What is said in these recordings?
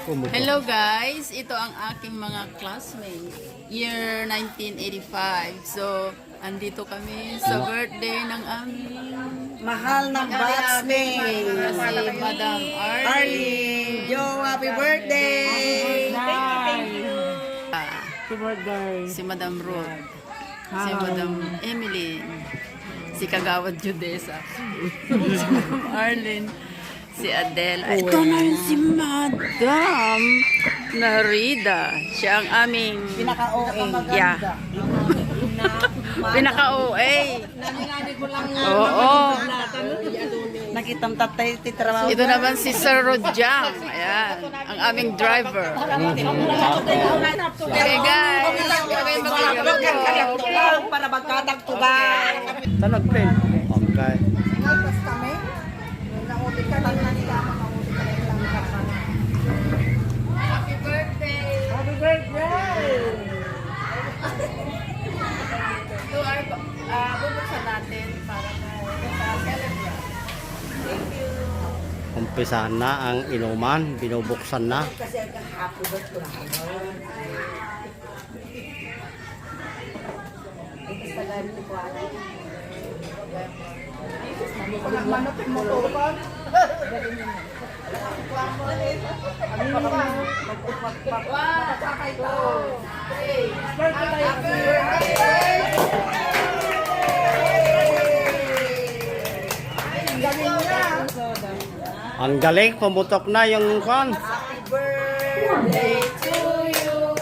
Hello guys, ito ang aking mga classmates. Year 1985. So, andito kami sa birthday ng aming mahal ng batchmate. si Madam Arlie. Arlie, Joe, happy birthday! Happy birthday! Si Madam Ruth. Si Madam Emily. Si Kagawad Judesa. Si Madam Arlene. Si Adele. Ito na rin si Madam Narida. Siya ang aming Pinaka-OA. Yeah. Pinaka-OA. Oo. Nakita mo tatay titrabaho. Ito naman si Sir Rodjang. Ayan. Ang aming driver. Okay guys. Kami mag-vlog. Para magkatagtugan. Talag pen. Okay. Nagpas kami. Naulit ka lang na nila. Happy birthday. Happy birthday! Ito ay bubuksan natin para celebrate. Thank you. Umpisahan na ang inuman, binubuksan na. Kasi happy birthday na kayo. Ito sa gani ko manupin mo to ba? Ang galing, pumutok na yung kwan. Happy birthday to you.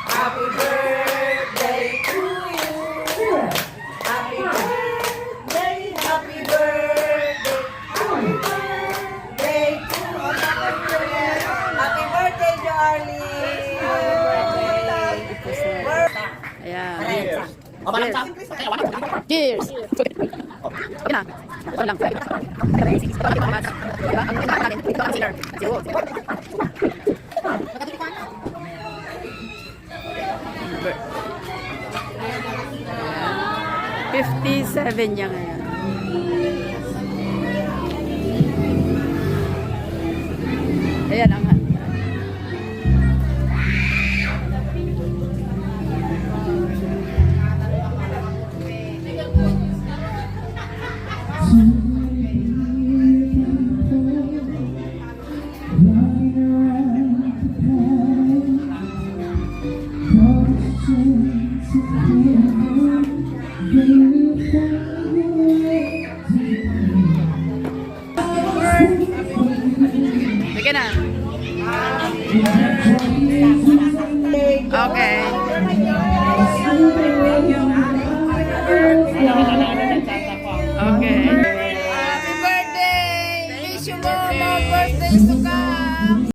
Happy birthday to you. Happy birthday, happy birthday. Happy birthday to you. Happy birthday, Charlie. Happy birthday. Ayan. Cheers. Sige na. Ito lang. Ang pinaka namin, ito ang sealer. Si Wolf. 57 niya ngayon. Ayan ang handa. Sige na. Okay. Okay. Happy birthday! Wish you more birthdays to come!